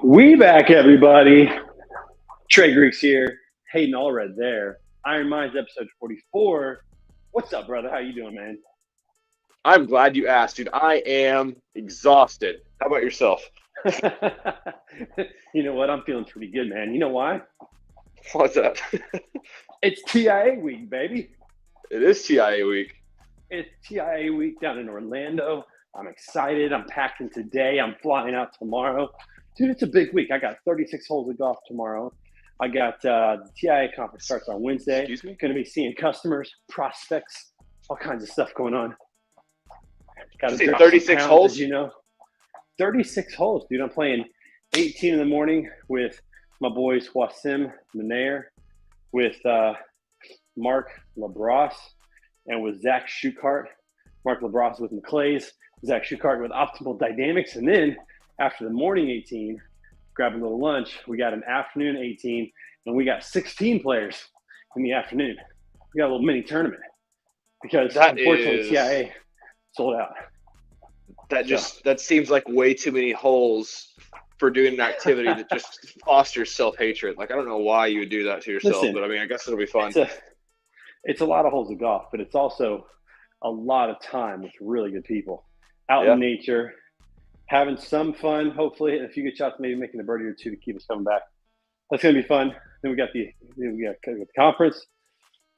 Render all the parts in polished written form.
We back, everybody. Trey Greeks here. Hayden I there. Iron Minds episode 44. What's up, brother? How you doing, man? I'm glad you asked, dude. I am exhausted. How about yourself? You know what? I'm feeling pretty good, man. You know why? What's up? It's TIA week, baby. It is TIA week. It's TIA week down in Orlando. I'm excited. I'm packing today. I'm flying out tomorrow. Dude, it's a big week. I got 36 holes of golf tomorrow. I got the TIA conference starts on Wednesday. Excuse me? Going to be seeing customers, prospects, all kinds of stuff going on. Got to drop 36 some pounds, holes? as you know. 36 holes, dude. I'm playing 18 in the morning with my boys Wasim Menayer, with Mark LaBrosse, and with Zach Schuchart. Mark LaBrosse with McClay's, Zach Schuchart with Optimal Dynamics. And then after the morning 18, grab a little lunch, we got an afternoon 18, and we got 16 players in the afternoon. We got a little mini tournament because unfortunately TIA sold out. That seems like way too many holes for doing an activity that just fosters self-hatred. Like, I don't know why you would do that to yourself, but I mean, I guess it'll be fun. It's a lot of holes of golf, but it's also a lot of time with really good people out in nature, having some fun, hopefully, and a few good shots, maybe making a birdie or two to keep us coming back. That's going to be fun. Then we got the conference.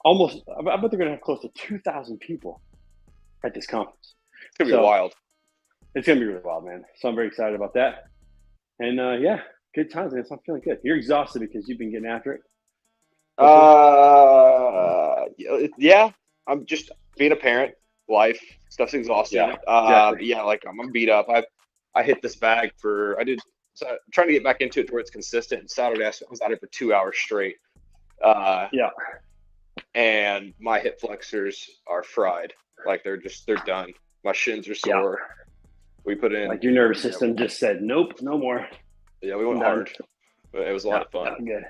I bet they're going to have close to 2,000 people at this conference. It's going to be wild. It's going to be really wild, man. So I'm very excited about that. And, good times, man. So I'm feeling good. You're exhausted because you've been getting after it? Yeah. I'm just being a parent. Life stuff's exhausting. I'm beat up. I hit this bag I'm trying to get back into it to where it's consistent. And Saturday I was at it for 2 hours straight. And my hip flexors are fried. Like they're done. My shins are sore. We put in like your nervous system just said, nope, no more. Yeah, we went hard. But it was a lot of fun. Good.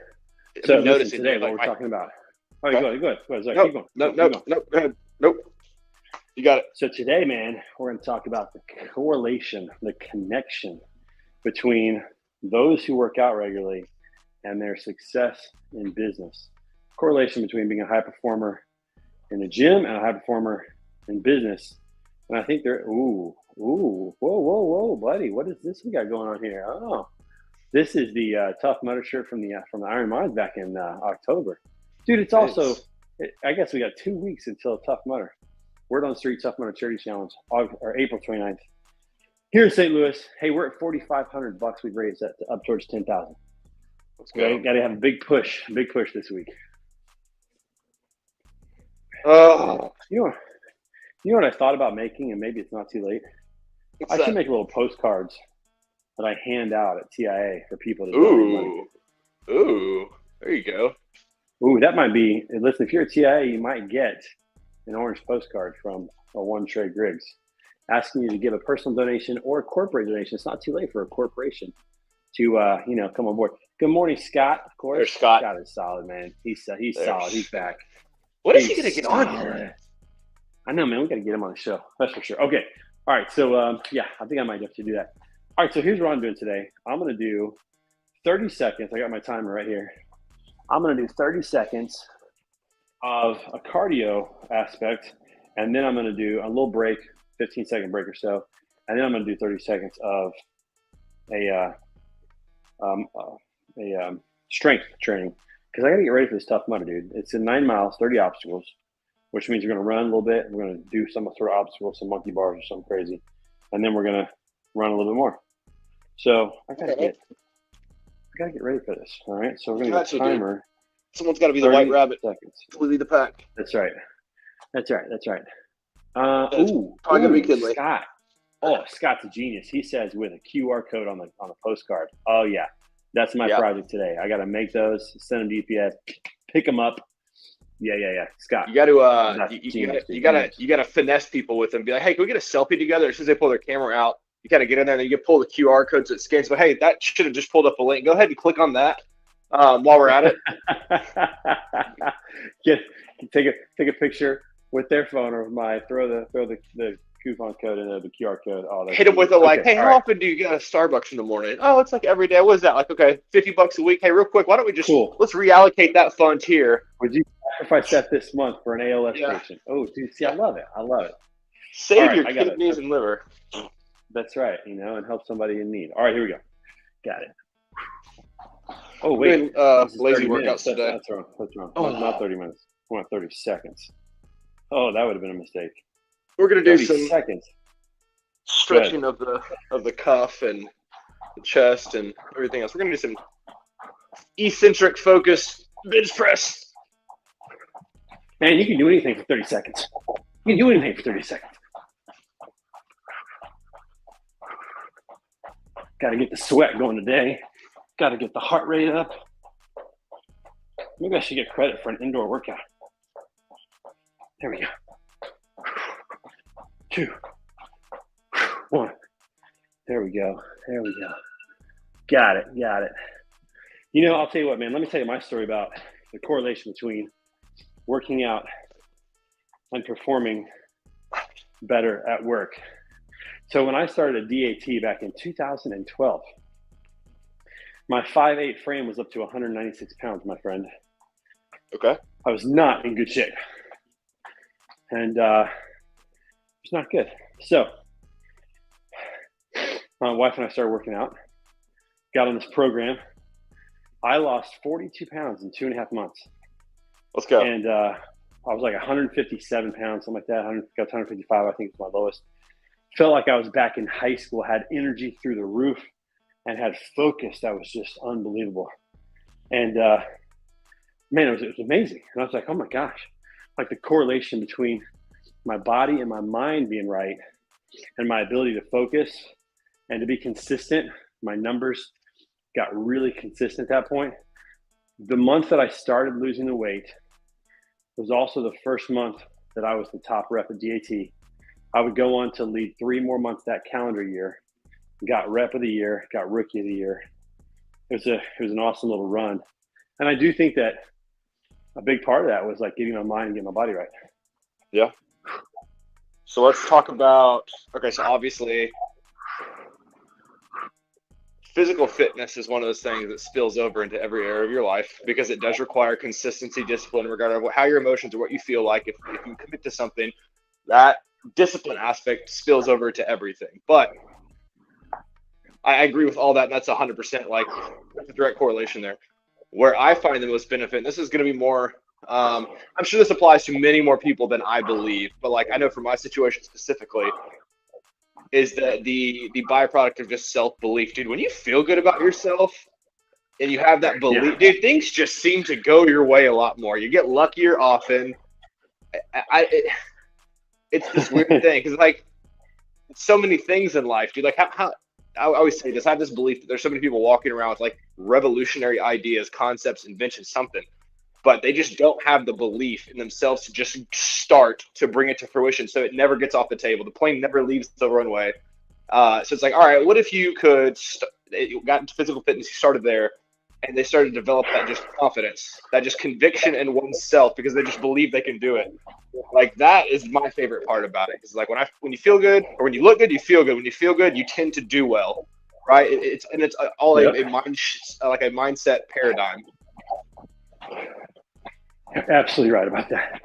So noticing today what we're talking about. All right, go ahead. Sorry, keep going. Nope. You got it. So today, man, we're going to talk about the correlation, the connection between those who work out regularly and their success in business. Correlation between being a high performer in the gym and a high performer in business. And I think whoa, buddy, what is this we got going on here? Oh, this is the Tough Mudder shirt from the Iron Minds back in October. Dude, it's also, I guess we got 2 weeks until Tough Mudder. Word on the Street Tough Mudder Charity Challenge, April 29th. Here in St. Louis, hey, we're at $4,500. We've raised that up towards 10,000. Let's go. Got to have a big push this week. Oh, you know what I thought about making, and maybe it's not too late. I should make little postcards that I hand out at TIA for people to donate money. Ooh, there you go. Ooh, that might be. Listen, if you're at TIA, you might get an orange postcard from one Trey Griggs asking you to give a personal donation or a corporate donation. It's not too late for a corporation to come on board. Good morning, Scott. Of course, there's Scott. Scott is solid, man. He's solid. He's back. When is he gonna get on here? I know, man. We got to get him on the show. That's for sure. Okay. All right. So I think I might have to do that. All right. So here's what I'm doing today. I'm gonna do 30 seconds. I got my timer right here. I'm gonna do 30 seconds of a cardio aspect, and then I'm going to do a little break, 15-second break or so, and then I'm going to do 30 seconds of a strength training, because I got to get ready for this Tough Mudder, dude. It's in 9 miles, 30 obstacles, which means you're going to run a little bit. We're going to do some sort of obstacle, some monkey bars or something crazy, and then we're going to run a little bit more. So I got to get ready for this. All right, so we're going to get a timer. Someone's got to be the white rabbit. Seconds. To lead the pack. That's right. Probably gonna be good. Scott. Oh, Scott's a genius. He says with a QR code on the postcard. Oh yeah, that's my project today. I got to make those, send them to UPS, pick them up. Yeah. Scott, you got to you got to finesse people with them. Be like, hey, can we get a selfie together? As soon as they pull their camera out, you got to get in there and then you can pull the QR code so it scans. But hey, that should have just pulled up a link. Go ahead and click on that. While we're at it, take a picture with their phone, or throw the coupon code and the QR code. Oh, hit them with a like, okay, hey, how often do you get a Starbucks in the morning? Oh, it's like every day. What is that? Like, okay, $50 a week. Hey, real quick, why don't we just let's reallocate that fund here? Would you sacrifice that this month for an ALS patient? Oh, dude, see, I love it. I love it. Save your kidneys and liver. That's right, and help somebody in need. All right, here we go. Got it. Oh, wait. Lazy workouts today. That's wrong. Oh. Not 30 minutes. I want 30 seconds. Oh, that would have been a mistake. We're going to do some seconds. Stretching of the cuff and the chest and everything else. We're going to do some eccentric focused bench press. Man, you can do anything for 30 seconds. You can do anything for 30 seconds. Got to get the sweat going today. Got to get the heart rate up. Maybe I should get credit for an indoor workout. There we go. 2, 1. There we go. Got it. I'll tell you what, man. Let me tell you my story about the correlation between working out and performing better at work. So when I started a DAT back in 2012, my 5'8" frame was up to 196 pounds, my friend. Okay. I was not in good shape. And it's not good. So my wife and I started working out, got on this program. I lost 42 pounds in 2.5 months. Let's go. And I was like 157 pounds, something like that. Got 155, I think, was my lowest. Felt like I was back in high school, had energy through the roof, and had focus that was just unbelievable. And man, it was amazing. And I was like, oh my gosh, like the correlation between my body and my mind being right and my ability to focus and to be consistent. My numbers got really consistent at that point. The month that I started losing the weight was also the first month that I was the top rep at DAT. I would go on to lead 3 more months that calendar year. Got rep of the year, got rookie of the year. It was an awesome little run. And I do think that a big part of that was like getting my mind and getting my body right. Yeah. So let's talk about, okay, so obviously physical fitness is one of those things that spills over into every area of your life because it does require consistency, discipline, regardless of how your emotions or what you feel like. If you commit to something, that discipline aspect spills over to everything. But I agree with all that, and that's 100% like a direct correlation there. Where I find the most benefit, and this is going to be more, I'm sure this applies to many more people than I believe, but like I know for my situation specifically, is that the byproduct of just self-belief. Dude, when you feel good about yourself and you have that belief, dude, things just seem to go your way a lot more. You get luckier often. It's this weird thing because like so many things in life, dude. Like how I always say this, I have this belief that there's so many people walking around with like revolutionary ideas, concepts, inventions, something, but they just don't have the belief in themselves to just start to bring it to fruition. So it never gets off the table. The plane never leaves the runway. So it's like, all right, what if you could got into physical fitness, you started there, and they started to develop that just confidence, that just conviction in oneself because they just believe they can do it. Like that is my favorite part about it. Because like when you feel good or when you look good, you feel good. When you feel good, you tend to do well, right? It's all a mindset paradigm. You're absolutely right about that.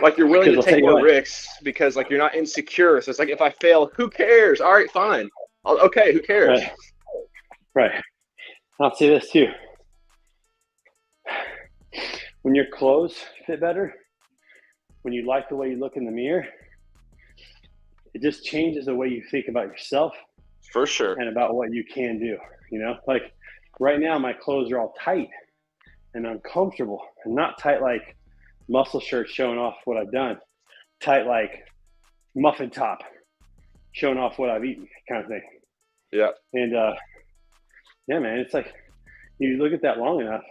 Like you're willing to take more risks because like you're not insecure. So it's like if I fail, who cares? All right, fine. Okay, who cares? Right. I'll say this too. When your clothes fit better, when you like the way you look in the mirror, it just changes the way you think about yourself. For sure. And about what you can do. Like right now my clothes are all tight and uncomfortable and not tight like muscle shirts showing off what I've done. Tight like muffin top showing off what I've eaten kind of thing. Yeah. And yeah, man, it's like you look at that long enough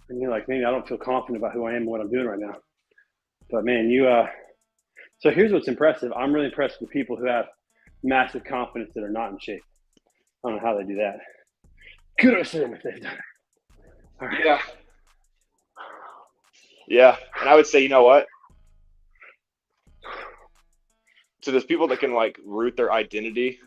and you're like, maybe I don't feel confident about who I am and what I'm doing right now. But man, so here's what's impressive. I'm really impressed with people who have massive confidence that are not in shape. I don't know how they do that. Kudos to them if they've done it. All right. Yeah. And I would say, you know what? So there's people that can like root their identity.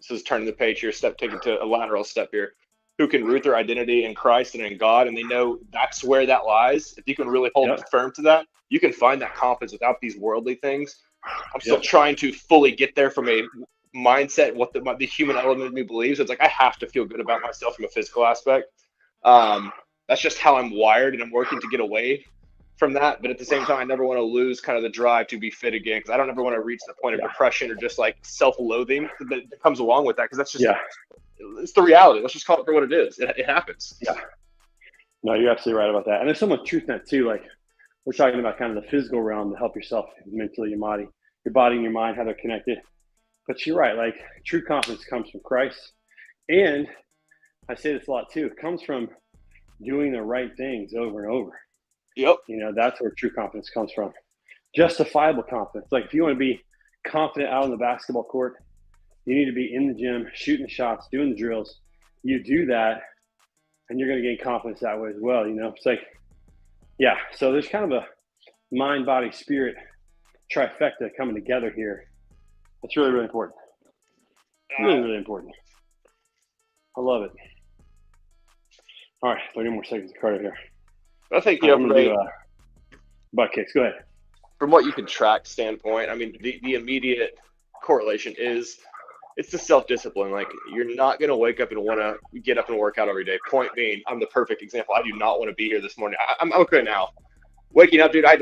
This is turning the page here, taking to a lateral step here, who can root their identity in Christ and in God, and they know that's where that lies. If you can really hold firm to that, you can find that confidence without these worldly things. I'm still trying to fully get there from a mindset, what the human element of me believes. It's like I have to feel good about myself from a physical aspect. That's just how I'm wired, and I'm working to get away from that. But at the same time, I never want to lose kind of the drive to be fit again, because I don't ever want to reach the point of depression or just like self-loathing that comes along with that, because that's just it's the reality. Let's just call it for what it is. It happens. Yeah. No, you're absolutely right about that. And there's so much truth in that too. Like we're talking about kind of the physical realm to help yourself mentally, your body and your mind, how they're connected. But you're right. Like true confidence comes from Christ. And I say this a lot too. It comes from doing the right things over and over. Yep. You know, that's where true confidence comes from. Justifiable confidence. Like if you want to be confident out on the basketball court, you need to be in the gym, shooting the shots, doing the drills. You do that, and you're going to gain confidence that way as well. You know, it's like, yeah. So there's kind of a mind, body, spirit trifecta coming together here. It's really, really important. Really, really important. I love it. All right, 30 more seconds of cardio here. I think, you know, I'm going to do butt kicks. Go ahead. From what you can track standpoint, I mean, the immediate correlation is it's the self-discipline. Like, you're not going to wake up and want to get up and work out every day. Point being, I'm the perfect example. I do not want to be here this morning. I'm okay now. Waking up, dude, I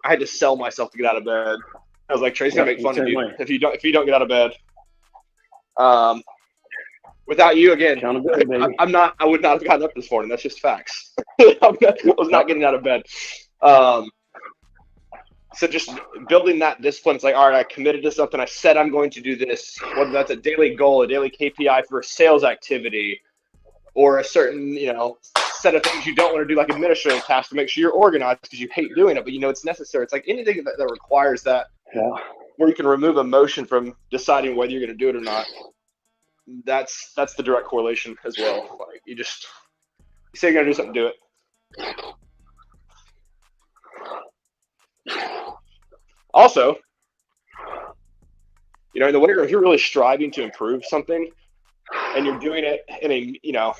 had to sell myself to get out of bed. I was like, Trey's going to make fun of you if you don't get out of bed. Without you, again, I would not have gotten up this morning. That's just facts. I was not getting out of bed. So just building that discipline, it's like, all right, I committed to something. I said I'm going to do this, whether that's a daily goal, a daily KPI for a sales activity, or a certain, you know, set of things you don't want to do, like administrative tasks, to make sure you're organized because you hate doing it, but you know it's necessary. It's like anything that requires that, where you can remove emotion from deciding whether you're going to do it or not. That's the direct correlation as well. Like you say you're going to do something, do it. Also, you know, in the weight room, if you're really striving to improve something and you're doing it in a, you know,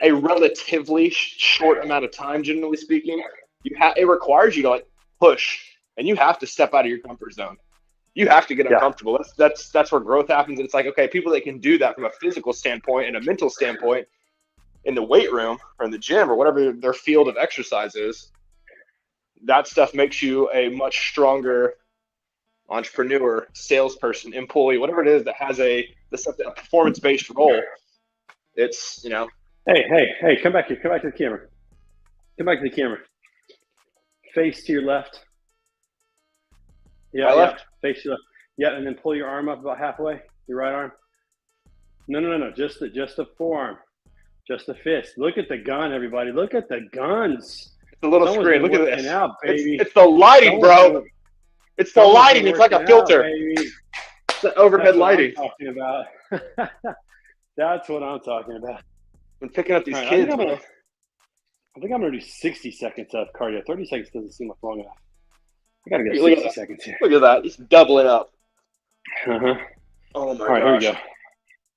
a relatively short amount of time, generally speaking, it requires you to like push, and you have to step out of your comfort zone. You have to get uncomfortable. That's where growth happens. And it's like, okay, people that can do that from a physical standpoint and a mental standpoint in the weight room or in the gym or whatever their field of exercise is, that stuff makes you a much stronger entrepreneur, salesperson, employee, whatever it is that has a performance-based role. It's, you know. Hey, come back here. Come back to the camera. Come back to the camera. Face to your left. Yeah, left. Face to your left. Yeah, and then pull your arm up about halfway. Your right arm. No. Just the forearm. Just the fist. Look at the gun, everybody. Look at the guns. The little screen. Look at this. Out, baby. It's the lighting, bro. It's the lighting. It's like a filter. It's the overhead lighting. That's what I'm talking about. I'm picking up these kids. I think I'm going to do 60 seconds of cardio. 30 seconds doesn't seem like long enough. I got to get 60 seconds here. Look at that. He's doubling up. Uh-huh. Oh, my gosh. All right, here we go.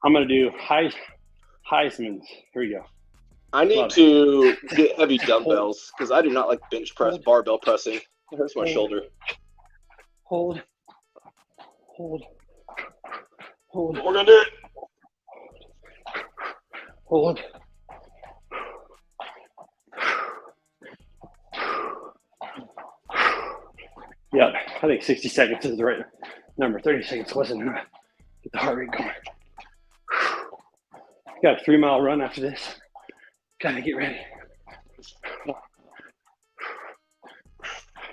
I'm going to do Heisman's. Here we go. I need to get heavy dumbbells because I do not like bench press, barbell pressing. It hurts my shoulder. Hold. We're going to do it. Hold. Yeah, I think 60 seconds is the right number. 30 seconds wasn't enough. Get the heart rate going. Got a 3-mile run after this. Gotta get ready.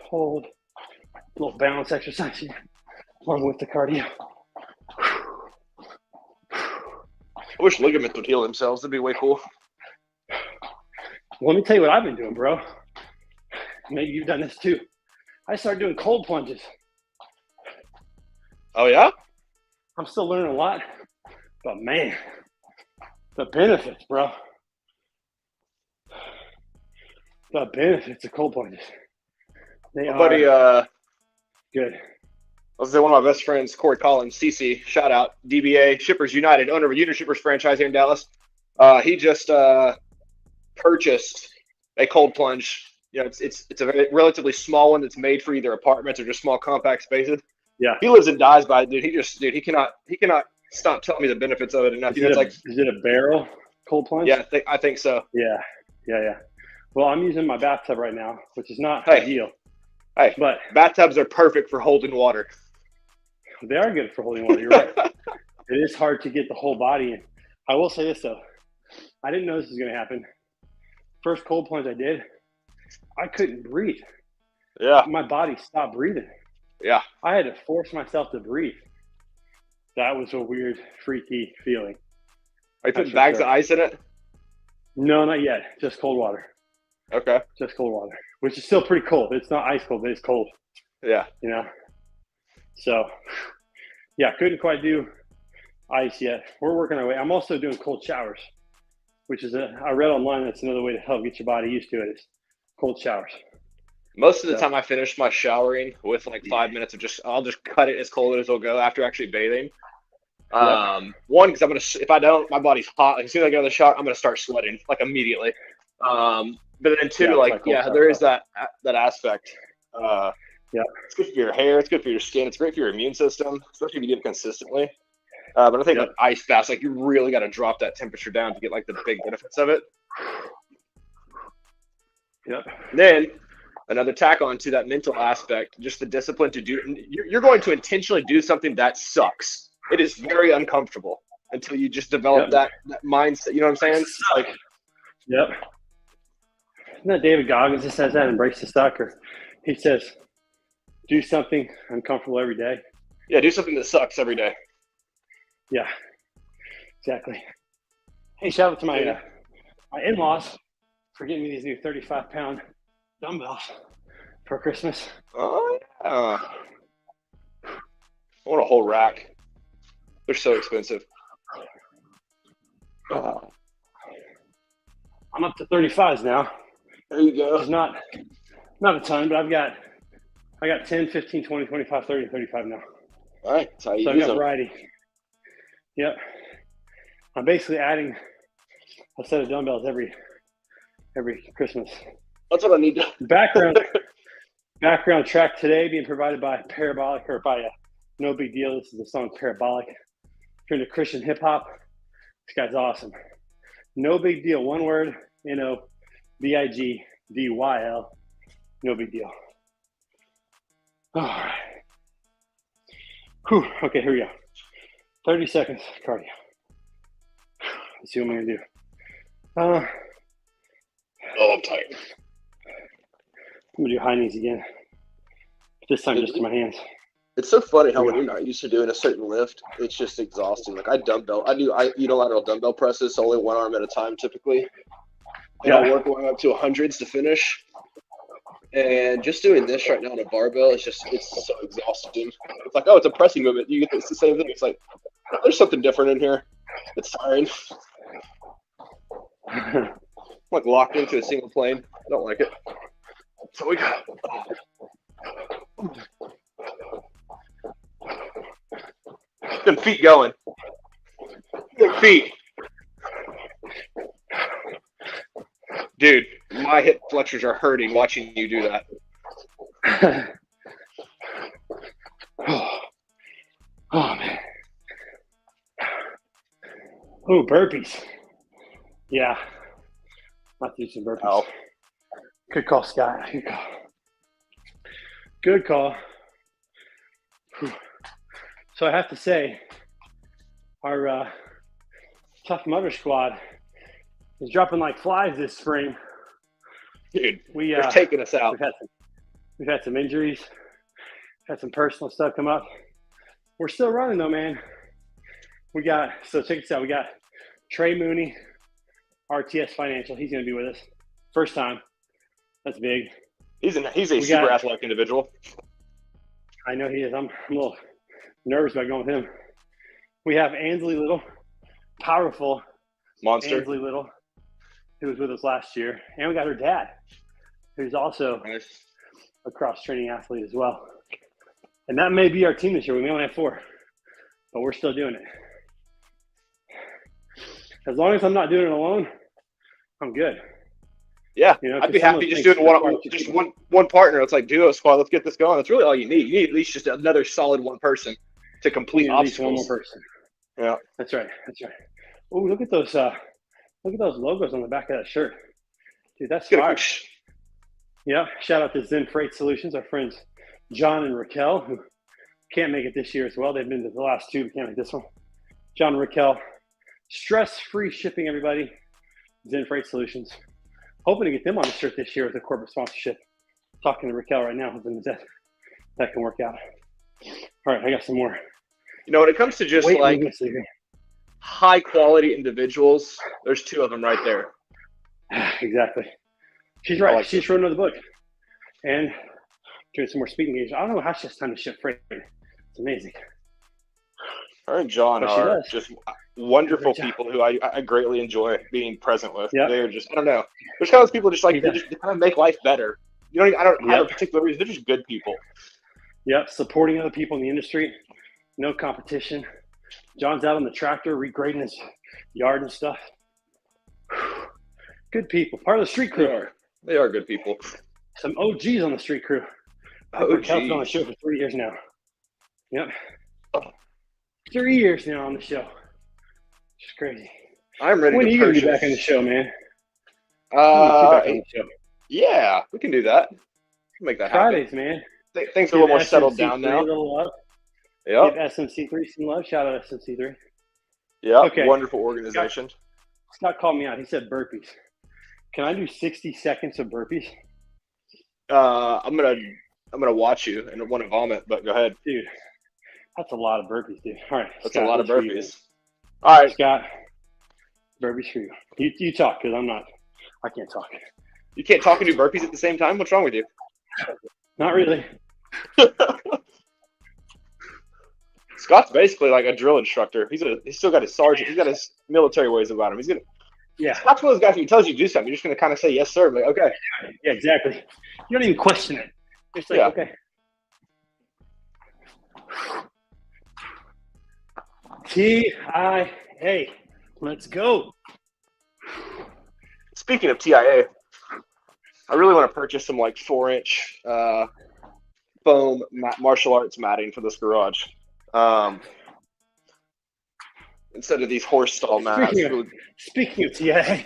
Hold. A little balance exercise here, along with the cardio. I wish ligaments would heal themselves. That'd be way cool. Let me tell you what I've been doing, bro. Maybe you've done this too. I started doing cold plunges. Oh, yeah? I'm still learning a lot, but man, the benefits, bro. The benefits of cold plunges. They My are buddy, good. I was say one of my best friends, Corey Collins, CC, shout out, DBA, Shippers United, owner of a Unit Shippers franchise here in Dallas. He just purchased a cold plunge. It's a very relatively small one that's made for either apartments or just small compact spaces. Yeah. He lives and dies by it, dude. He cannot stop telling me the benefits of it enough. Is it a barrel cold plunge? Yeah, I think so. Yeah. Well, I'm using my bathtub right now, which is not ideal. Hey, but bathtubs are perfect for holding water. They are good for holding water. You're right. It is hard to get the whole body in. I will say this, though. I didn't know this was going to happen. First cold plunge I did, I couldn't breathe. Yeah. My body stopped breathing. Yeah. I had to force myself to breathe. That was a weird, freaky feeling. Are you putting bags of ice in it? No, not yet. Just cold water. Okay. Just cold water, which is still pretty cold. It's not ice cold, but it's cold. Yeah. So, yeah, couldn't quite do ice yet. We're working our way. I'm also doing cold showers, which is I read online that's another way to help get your body used to it is cold showers. Most of the time I finish my showering with like 5 minutes of I'll just cut it as cold as it'll go after actually bathing. One, because if I don't, my body's hot. Like, as soon as I get out of the shower, I'm going to start sweating like immediately. But then two, there is that aspect. It's good for your hair. It's good for your skin. It's great for your immune system, especially if you get it consistently. But I think like ice baths, like you really got to drop that temperature down to get like the big benefits of it. Yep. Then another tack on to that mental aspect, just the discipline to do. You're going to intentionally do something that sucks. It is very uncomfortable until you just develop that mindset. You know what I'm saying? Like, yep. Isn't that David Goggins that says that? Embrace the sucker. He says, do something uncomfortable every day. Yeah, do something that sucks every day. Yeah, exactly. Hey, shout out to my in-laws for getting me these new 35-pound dumbbells for Christmas. Oh, yeah. I want a whole rack. They're so expensive. I'm up to 35s now. There you go. It's not a ton, but I got 10, 15, 20, 25, 30, 35 now. All right. That's how you so I got variety. Yep. I'm basically adding a set of dumbbells every Christmas. That's what I need to Background track today being provided by Parabolic or by No Big Deal. This is the song Parabolic. If you're into Christian hip hop, this guy's awesome. No Big Deal, one word, NOBIGDYL. No big deal. All right. Whew. Okay, here we go. 30 seconds cardio. Let's see what I'm gonna do. I'm tired. I'm gonna do high knees again. This time just to my hands. It's so funny how when you're not used to doing a certain lift, it's just exhausting. Like I unilateral dumbbell presses, so only one arm at a time typically. And I work going up to 100s to finish. And just doing this right now on a barbell, it's so exhausting. It's like, it's a pressing movement. You get it's the same thing. It's like, there's something different in here. It's tiring. I'm like locked into a single plane. I don't like it. So we got. Good feet going. Good feet. Dude, my hip flexors are hurting watching you do that. Oh man. Oh, burpees. Yeah. I'll do some burpees. Oh. Good call, Scott. Good call. So I have to say, our Tough Mudder squad is dropping like flies this spring. Dude, they're taking us out. We've had some injuries, had some personal stuff come up. We're still running though, man. So check this out. We got Trey Mooney, RTS Financial. He's going to be with us. First time. That's big. He's a super athletic individual. I know he is. I'm a little nervous about going with him. We have Ansley Little, powerful monster. Ansley Little, who was with us last year. And we got her dad. who's also Nice. a cross-training athlete as well. And that may be our team this year. We may only have 4, but we're still doing it. As long as I'm not doing it alone, I'm good. Yeah, You know, I'd be happy just doing one partner. It's like duo squad. Let's get this going. That's really all you need. You need at least just another solid one person to complete at least obstacles. one more person. Yeah, that's right. Oh, look at those logos on the back of that shirt, dude. That's fire. Yeah, shout out to Zen Freight Solutions, our friends John and Raquel, who can't make it this year as well. They've been to the last 2, but can't make this one. John and Raquel, stress-free shipping, everybody. Zen Freight Solutions. Hoping to get them on the shirt this year with a corporate sponsorship. Talking to Raquel right now, hoping that can work out. All right, I got some more. You know, when it comes to just high quality individuals, there's 2 of them right there. Exactly. She's right. She's wrote another book and doing some more speaking engagements. I don't know how she has time to ship freight. It's amazing. Her and John are just wonderful people who I greatly enjoy being present with. Yep. They're just, I don't know. There's kind of those people just like, they kind of make life better. You know, I don't have a particular reason. They're just good people. Yep. Supporting other people in the industry. No competition. John's out on the tractor, regrading his yard and stuff. Good people. Part of the street crew. They are good people. Some OGs on the street crew. I've been on the show for 3 years now. Yep. 3 years now on the show. It's crazy. I'm ready. When are you going to be back on the show, man? Back on the show. Yeah, we can do that. We'll make that Fridays, happen. man. Things are a little more settled down now. Yep. Give SMC3 some love. Shout out SMC3. Yeah. Okay. Wonderful organization. Scott called me out. He said burpees. Can I do 60 seconds of burpees? I'm gonna watch you and want to vomit, but go ahead, dude. That's a lot of burpees, dude. All right, that's Scott, a lot of burpees. All right, Scott. Burpees for you. You talk because I can't talk. You can't talk and do burpees at the same time? What's wrong with you? Not really. Scott's basically like a drill instructor. He's still got his sergeant. He's got his military ways about him. He's gonna. Yeah. Scott's one of those guys. If he tells you to do something, you're just gonna kind of say yes, sir. Like, okay. Yeah, exactly. You don't even question it. You're just like, okay. TIA. Let's go. Speaking of TIA, I really want to purchase some like 4-inch foam martial arts matting for this garage. Instead of these horse stall mats. Speaking of TIA.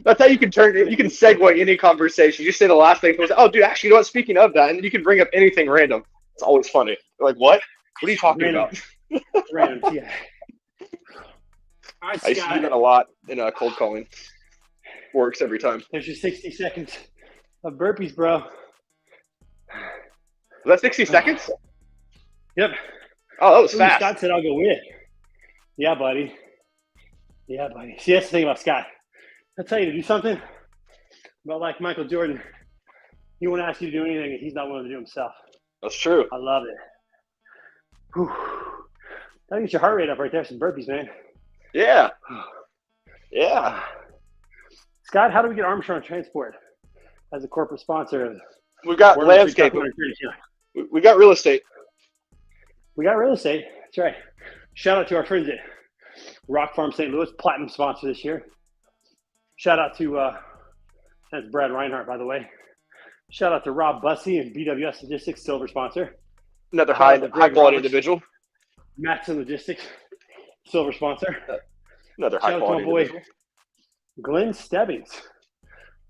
That's how you can segue any conversation. You just say the last thing. Oh, dude, actually, you know what? Speaking of that, and you can bring up anything random. It's always funny. Like, what? What are you talking about? Random TIA. I used to do that a lot in cold calling. Works every time. There's your 60 seconds of burpees, bro. Was that 60 seconds? Yep. Oh, that was fast. Scott said I'll go with. Yeah, buddy. Yeah, buddy. See, that's the thing about Scott. I'll tell you to do something, but like Michael Jordan, he won't ask you to do anything if he's not willing to do himself. That's true. I love it. Whew. That'll get your heart rate up right there. Some burpees, man. Yeah. Yeah. Scott, how do we get Armstrong Transport as a corporate sponsor? We've got landscaping. We got real estate. We got real estate. That's right. Shout out to our friends at Rock Farm St. Louis, platinum sponsor this year. Shout out to that's Brad Reinhardt, by the way. Shout out to Rob Bussey and BWS Logistics, silver sponsor. Another high quality individual. Matson Logistics, silver sponsor. Another high quality individual. Glenn Stebbings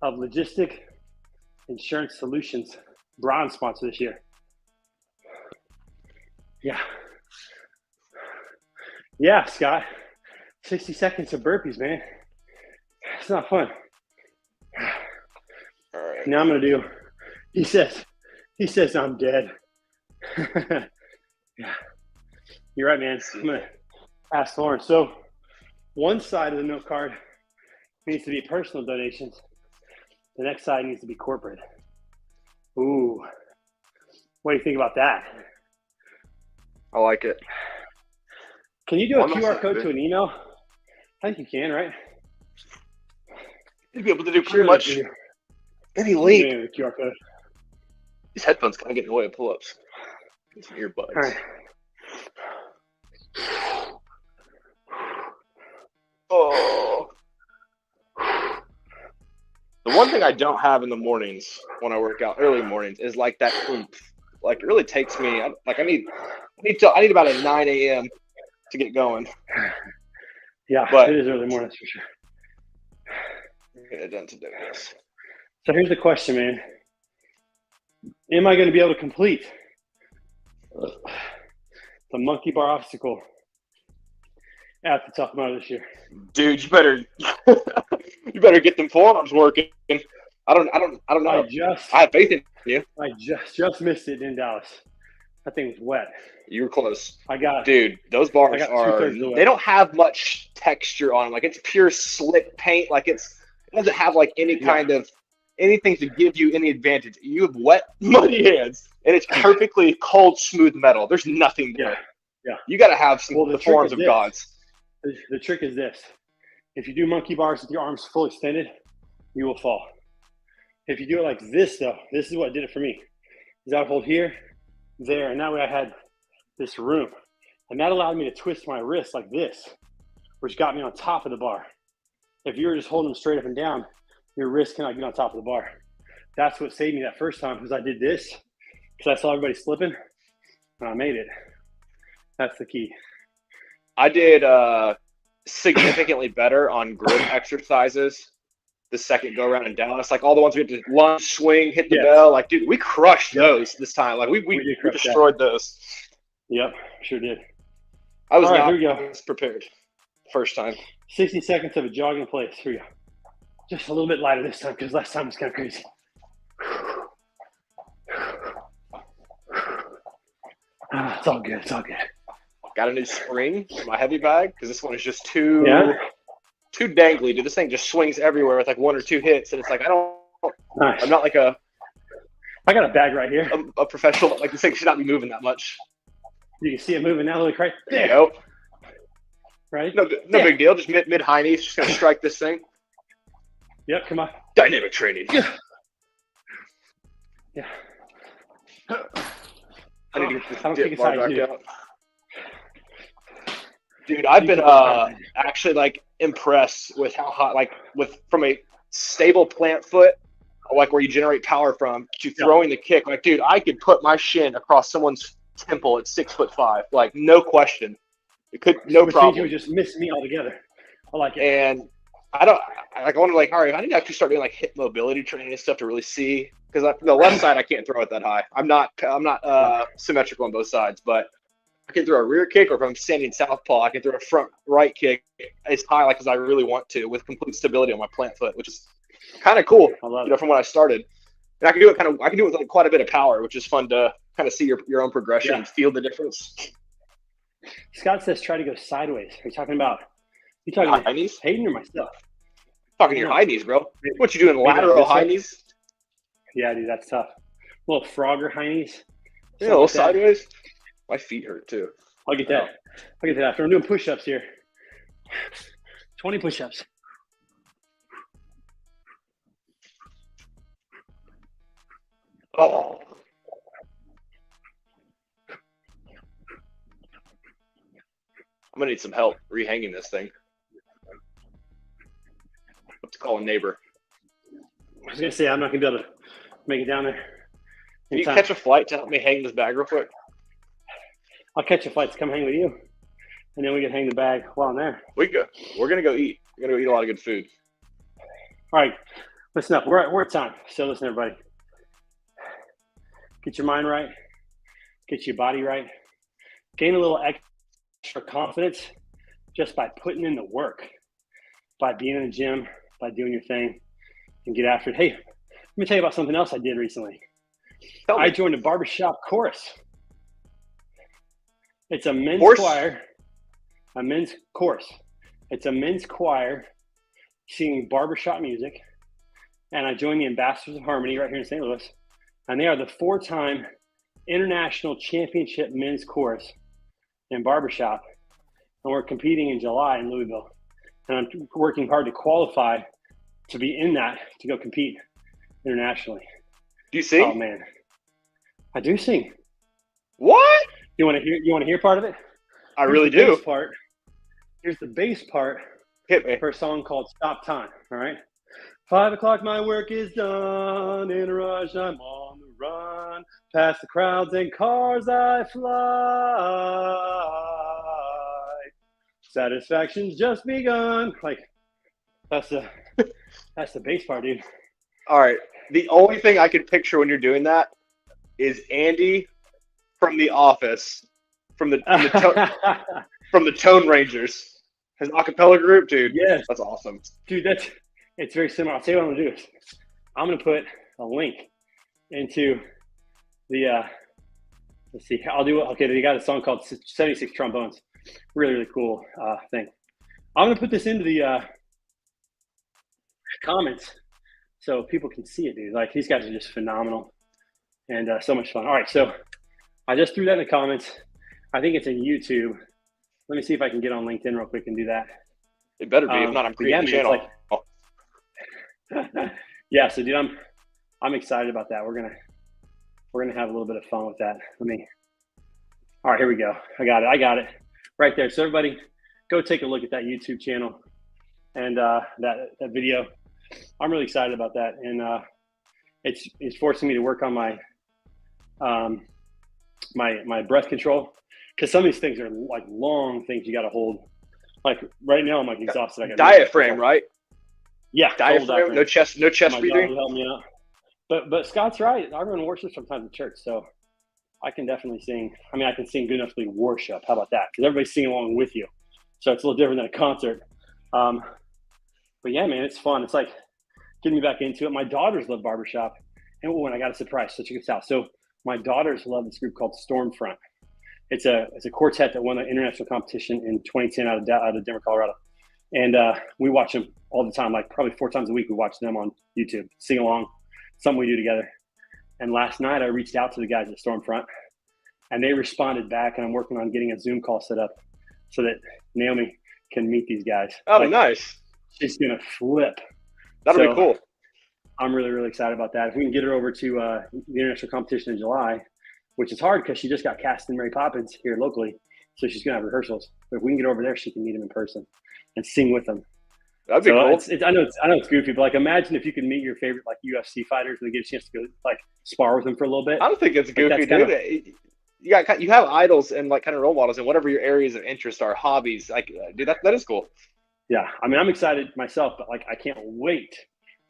of Logistic Insurance Solutions, bronze sponsor this year. Yeah. Yeah, Scott. 60 seconds of burpees, man. It's not fun. All right. Now I'm going to do, he says I'm dead. Yeah. You're right, man. I'm going to ask Lauren. So one side of the note card needs to be personal donations. The next side needs to be corporate. Ooh. What do you think about that? I like it. Can you do a QR code to an email? I think you can, right? You'd be able to do pretty much Any leap. The QR code. These headphones kind of get in the way of pull-ups. Get some earbuds. All right. Oh. The one thing I don't have in the mornings when I work out, early mornings, is like that oomph. Like it really takes me. I need about a 9 a.m. to get going. Yeah, but it is early mornings for sure. Get it done to do this. So here's the question, man. Am I going to be able to complete the monkey bar obstacle at the Tough Mudder this year? Dude, you better get them forearms working. I don't know. I have faith in you. I just missed it in Dallas. That thing was wet. You were close. Dude, those bars they don't have much texture on them. Like it's pure slick paint. Like it doesn't have like any kind of anything to give you any advantage. You have wet, muddy hands, and it's perfectly cold, smooth metal. There's nothing there. Yeah. You got to have the forms of gods. The trick is this. If you do monkey bars with your arms full extended, you will fall. If you do it like this, though, this is what did it for me. Is I would hold here, there, and that way I had this room. And that allowed me to twist my wrist like this, which got me on top of the bar. If you were just holding them straight up and down, your wrist cannot get on top of the bar. That's what saved me that first time, because I did this, because I saw everybody slipping, and I made it. That's the key. I did significantly better on grip exercises the second go around in Dallas. Like all the ones we had to lunge, swing, hit the bell. Like, dude, we crushed those this time. Like we destroyed those. Yep, sure did. I was not prepared first time. 60 seconds of a jog in place. Here we go. Just a little bit lighter this time because last time was kind of crazy. It's all good. It's all good. Got a new spring for my heavy bag because this one is just too dangly. Dude, this thing just swings everywhere with like one or two hits, and it's like I'm not like I got a bag right here. A professional. Like this thing should not be moving that much. You can see it moving now, like right there. You know? Right? No big deal. Just mid high knees. Just gonna strike this thing. Yep. Come on. Dynamic training. Yeah. I need to get this dip bar back out. Dude, I've been actually like impressed with how hot, like from a stable plant foot, like where you generate power from, to throwing the kick. Like, dude, I could put my shin across someone's temple at 6'5", like no question. It could no problem. You would just miss me altogether. I like it. And I wonder, like, all right, I need to actually start doing like hip mobility training and stuff to really see, because the left side I can't throw it that high. I'm not symmetrical on both sides, but I can throw a rear kick, or if I'm standing southpaw, I can throw a front right kick as high like as I really want to, with complete stability on my plant foot, which is kind of cool. From when I started, and I can do it with like quite a bit of power, which is fun to kind of see your own progression and feel the difference. Scott says try to go sideways. Are you talking about high knees? Hayden or myself? Talking your high knees, bro. What you doing, lateral high knees? Yeah, dude, that's tough. A little Frogger high knees. Yeah, a little sideways. My feet hurt too. I'll get that. After I'm doing push-ups here. 20 push-ups. Oh. I'm gonna need some help rehanging this thing. Have to call a neighbor. I was gonna say I'm not gonna be able to make it down there. Can you catch a flight to help me hang this bag real quick? I'll catch a flight to come hang with you, and then we can hang the bag while I'm there. We're gonna go eat. We're gonna go eat a lot of good food. All right, listen up. We're at time. So listen, everybody. Get your mind right. Get your body right. Gain a little extra confidence just by putting in the work, by being in the gym, by doing your thing, and get after it. Hey, let me tell you about something else I did recently. I joined a barbershop chorus. It's a men's choir, a men's chorus. It's a men's choir singing barbershop music. And I joined the Ambassadors of Harmony right here in St. Louis. And they are the 4-time international championship men's chorus in barbershop. And we're competing in July in Louisville. And I'm working hard to qualify to be in that, to go compete internationally. Do you sing? Oh man, I do sing. What? You want to hear? You want to hear part of it? I really do. Bass part. Here's the bass part. Hit me. For a song called "Stop Time." All right. 5 o'clock, my work is done. In a rush, I'm on the run. Past the crowds and cars, I fly. Satisfaction's just begun. Like that's the bass part, dude. All right. The only thing I can picture when you're doing that is Andy from The Office, from the Tone Rangers, his acapella group, dude. Yes, that's awesome, dude. It's very similar. I'll tell you what I'm gonna do. I'm gonna put a link into the. Let's see. I'll do it. Okay, they got a song called 76 Trombones. Really cool thing. I'm gonna put this into the comments so people can see it, dude. Like these guys are just phenomenal and so much fun. All right, so I just threw that in the comments. I think it's in YouTube. Let me see if I can get on LinkedIn real quick and do that. It better be. If not, I'm creating a channel. Like, yeah, so dude, I'm excited about that. We're gonna have a little bit of fun with that. All right, here we go. I got it right there. So everybody, go take a look at that YouTube channel and that video. I'm really excited about that, and it's forcing me to work on my my breath control, because some of these things are like long things you got to hold. Like right now, I'm like exhausted. I got diaphragm, right? Yeah, diaphragm. No chest breathing. Help me out. But Scott's right. I run worship sometimes in church, so I can definitely sing. I mean, I can sing good enough to lead worship. How about that? Because everybody's singing along with you, so it's a little different than a concert. But yeah, man, it's fun. It's like getting me back into it. My daughters love barbershop, and when I got a surprise, so check this out. So my daughters love this group called Stormfront. It's a quartet that won the international competition in 2010 out of Denver, Colorado. And we watch them all the time, like probably 4 times a week. We watch them on YouTube, sing along, something we do together. And last night I reached out to the guys at Stormfront, and they responded back, and I'm working on getting a Zoom call set up so that Naomi can meet these guys. Oh, like, nice. She's going to flip. That'll be cool. I'm really excited about that. If we can get her over to the international competition in July, which is hard because she just got cast in Mary Poppins here locally, so she's going to have rehearsals. But if we can get over there, she can meet them in person and sing with them. That'd be cool. I know it's goofy, but like imagine if you could meet your favorite like UFC fighters and get a chance to go like spar with them for a little bit. I don't think it's goofy, dude. You have idols and like kind of role models and whatever your areas of interest are, hobbies. Like, dude, that is cool. Yeah, I mean, I'm excited myself, but like I can't wait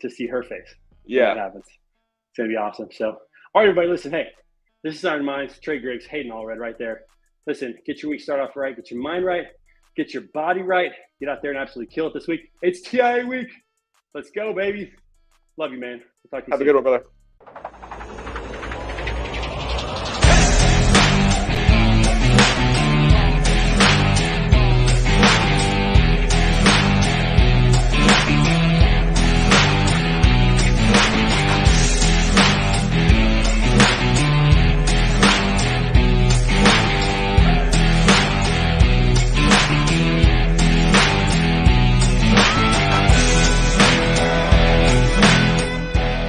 to see her face. Yeah, when that happens. It's gonna be awesome. So, all right, everybody, listen. Hey, this is Iron Minds, Trey Griggs, Hayden Allred right there. Listen, get your week start off right, get your mind right, get your body right, get out there and absolutely kill it this week. It's TIA week. Let's go, baby. Love you, man. We'll talk to you soon. Have a good one, brother.